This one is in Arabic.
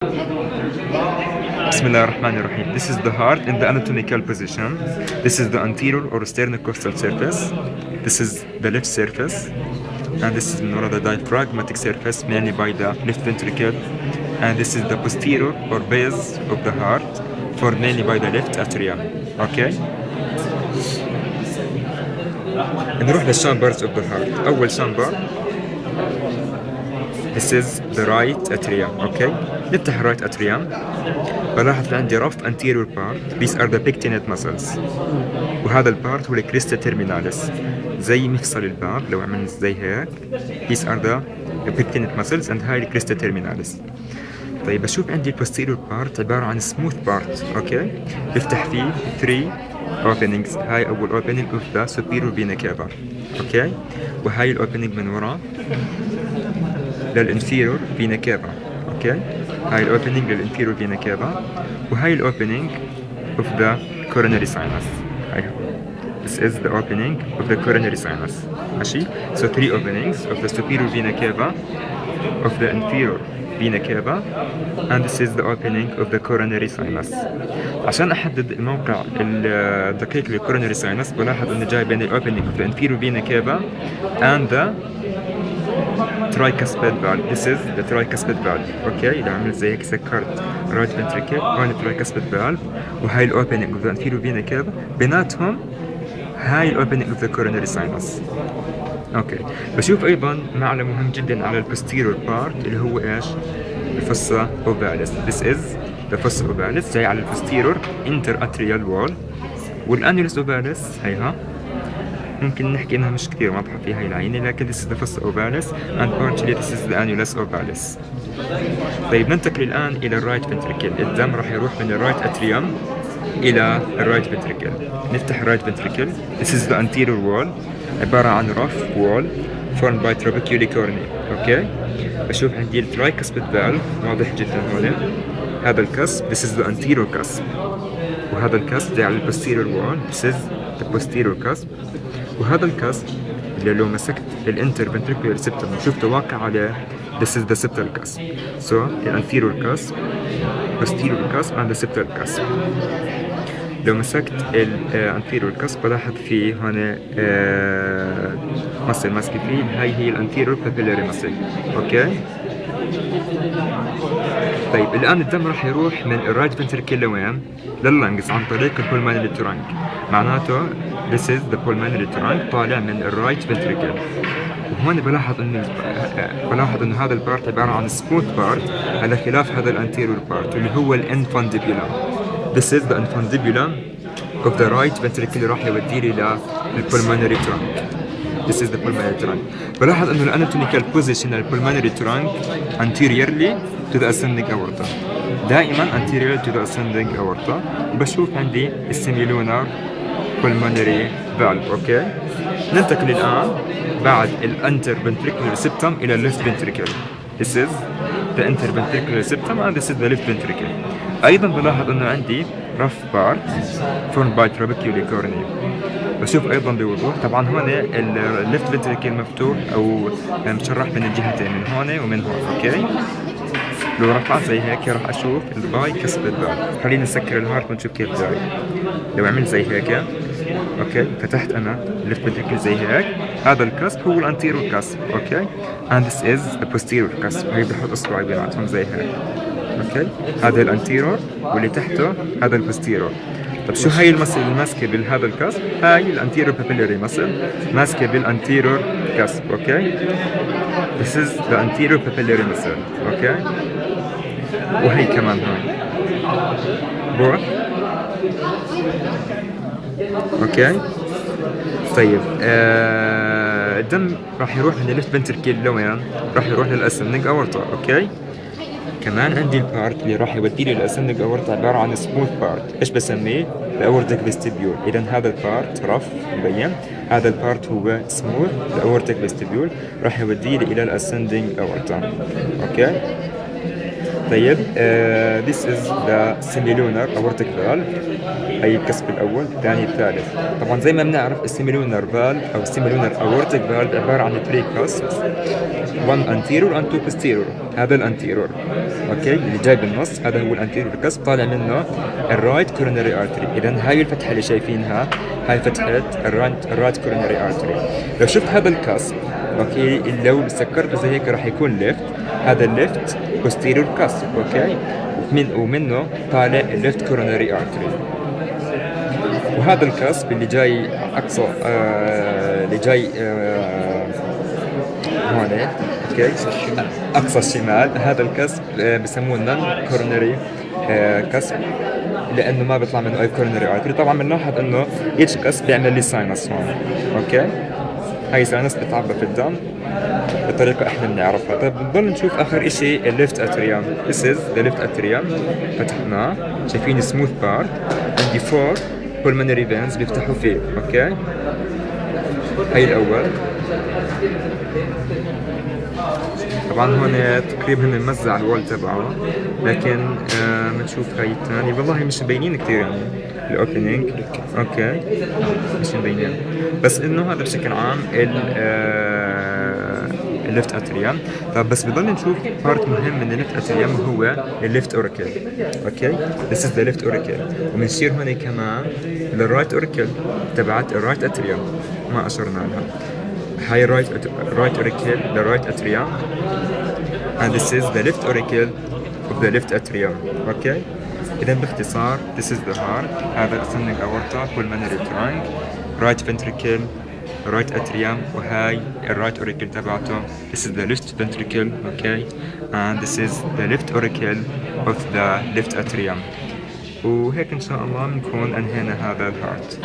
Bismillah ar-Rahman ar-Rahim. This is the heart in the anatomical position. This is the anterior or sternocostal surface. This is the left surface. And this is the diaphragmatic surface, mainly by the left ventricle. And this is the posterior or base of the heart, formed mainly by the left atrium. Okay? نروح للchambers of the heart. أول chamber. This is the right atrium. Okay? نفتح right atrium. بلاحظ عندي رف anterior part. These are the pectinate muscles. وهذا البارت هو الكريستا تيرميناليس، زي مفصل الباب لو عملنا زي هيك. These are the pectinate muscles and هاي الكريستا تيرميناليس. طيب بشوف عندي البوستيريور بارت عبارة عن smooth part. اوكي؟ بفتح فيه 3 openings. هاي أول opening of the superior vena cava. اوكي؟ وهاي الopening من وراء للانفيرور فينا كافا. اوكي؟ هاي الاوبننج للانفيرور فينا كافا، وهاي الاوبننج of the coronary sinus. This is the opening of the coronary sinus. ماشي؟ So 3 openings of the superior vena cava, of the inferior vena cava, and this is the opening of the coronary sinus. عشان احدد الموقع الدقيق للcoronary sinus بلاحظ انه جاي بين الاوبننج of the inferior vena cava and the tricuspid valve. This is the tricuspid valve. اوكي؟ اذا عملت زي هيك سكرت right ventricle، هون tricuspid valve، وهاي الاوبننج of the inferior vena cava، بيناتهم هاي الاوبننج of the coronary sinus. اوكي، بشوف ايضا معلم مهم جدا على البوستيريور بارت اللي هو ايش؟ الفصة اوفاليس. This is the fossa ovalis، جاي على البوستيريور interatrial wall، والانيولس اوفاليس هيها ممكن نحكي انها مش كثير واضحة في هاي العينة، لكن this is the fossa ovalis and partially this is the annulus ovalis. طيب ننتقل الآن إلى الرايت ventricle. الدم راح يروح من الرايت اتريوم إلى الرايت ventricle. نفتح الرايت ventricle. This is the anterior wall، عبارة عن rough wall formed by trabecular cornea. أوكي؟ بشوف عندي الترايكاسبيد valve واضح جدا هون. هذا الكسب this is the anterior كسب، وهذا الكسب جاي على البوستيريور wall. This is the posterior كسب، وهذا الكسب اللي لو مسكت الانترفنتريكولار سيبتم وشفته واقع عليه this is the septal cusp. So the anterior cusp, posterior cusp and the septal cusp. لو مسكت الانتيريور cusp بلاحظ فيه هون مصل ماسكة فيه، هاي هي الانتيريور بابيلاري مصل. اوكي؟ طيب الآن الدم راح يروح من الرايت فنتريكل لوين؟ لللنجز عن طريق البولمانري ترانك. معناته this is the pulmonary trunk طالع من الرايت فنتريكل. وهون بلاحظ انه هذا البارت عبارة عن سموث بارت على خلاف هذا الانتيريور بارت اللي هو الانفانديبولم. This is the infundibulum of the right ventricle اللي راح يودي لي للpulmonary trunk. This is the pulmonary trunk. بلاحظ انه الاناتوميكال بوزيشن للpulmonary trunk anteriorly to the ascending aorta. دائما anterior to the ascending aorta. وبشوف عندي السيميلونار pulmonary valve. اوكي؟ ننتقل الان بعد الانترفنتريكولار سيبتم الى الليفت ventricle. This is the interventricular septum and this is the left ventricle. ايضا بلاحظ انه عندي rough part formed by trabecular cornea. بشوف ايضا بوضوح طبعا هون الليفت فنتريكل مفتوح او مشرح من الجهتين، من هون ومن هون. اوكي؟ لو رفعت زي هيك راح اشوف الباي كسبت فالف. خلينا نسكر الهارت ونشوف كيف جاي. لو عملت زي هيك اوكي، فتحت انا الليفت فنتريكل زي هيك، هذا الكسب هو الانتيريور كسب. اوكي؟ and this is the posterior كسب. هي بحط اصبعي بيناتهم زي هيك. اوكي؟ هذا الانتيريور واللي تحته هذا البوستيريور. طب شو هاي المسل الماسكه بهذا الكسب؟ هاي الانتيريور بابيلاري مسل ماسكه بالانتيريور كسب. اوكي؟ this is the anterior papillary muscle. اوكي؟ وهي كمان هاي بروح. اوكي؟ طيب الدم راح يروح من الليفت فنتركل لوين؟ راح يروح للاسندنج اورتا. اوكي؟ كمان عندي البارت اللي راح يودي لي الاسندنج اورتا عباره عن سموث بارت. ايش بسميه؟ الاورتيك فيستيبيول. اذا هذا البارت رف مبين، هذا البارت هو سموث الاورتيك فيستيبيول، راح يودي لي الى الاسندنج اورتا. اوكي؟ طيب this is the semilunar aortic valve، أي الكسب الأول، الثاني، الثالث. طبعا زي ما بنعرف السيميلونر valve أو السيميلونر aortic valve عبارة عن 3 cusps، one anterior and two posterior. هذا الانتيرور، اوكي، اللي جاي بالنص هذا هو الانتيرور كسب، طالع منه الرايت كورونري ارتري. اذا هاي الفتحه اللي شايفينها هاي فتحه الرايت كورونري ارتري. لو شفت هذا الكسب، اوكي، لو سكرته زي هيك راح يكون ليفت، هذا الليفت بوستيريور كسب، اوكي، ومنه طالع الليفت كورونري ارتري. وهذا الكسب اللي جاي اقصى اللي جاي هون، اوكي، اقصى الشمال، هذا الكسب بسموه نون كورونري كسب، لانه ما بيطلع منه اي كورونري ارتري. طبعا بنلاحظ انه ايش كسب بيعمل لي ساينس هون، اوكي، هاي ساينس بتعبى في الدم بطريقه احنا بنعرفها. طيب بنضل نشوف اخر اشي الليفت اتريوم. This is the left atrium، فتحناه، شايفين سموث بارت، عندي 4 pulmonary veins بيفتحوا فيه، اوكي. هاي الاول، طبعا هون تقريبا ممزع الوول تبعه، لكن بنشوف هاي الثاني، والله مش مبينين كثير يعني الاوبننج، اوكي، مش مبينين، بس انه هذا بشكل عام الليفت اتريوم. طب بس بضل نشوف بارت مهم من الليفت اتريوم هو الليفت اوريكل، اوكي، this is the left auricle. وبنشير هون كمان للرايت اوريكل تبعت الرايت اتريوم، ما اشرنا لها. هاي right auricle the right atrium, and this is the left auricle of the left atrium. اوكي، اذا باختصار this is the heart، هذا ascending aorta pulmonary trunk right ventricle right atrium، وهاي الرايت auricle تبعته this is the left ventricle، اوكي، and this is the left auricle of the left atrium. وهيك ان شاء الله بنكون انهينا هذا الهارت.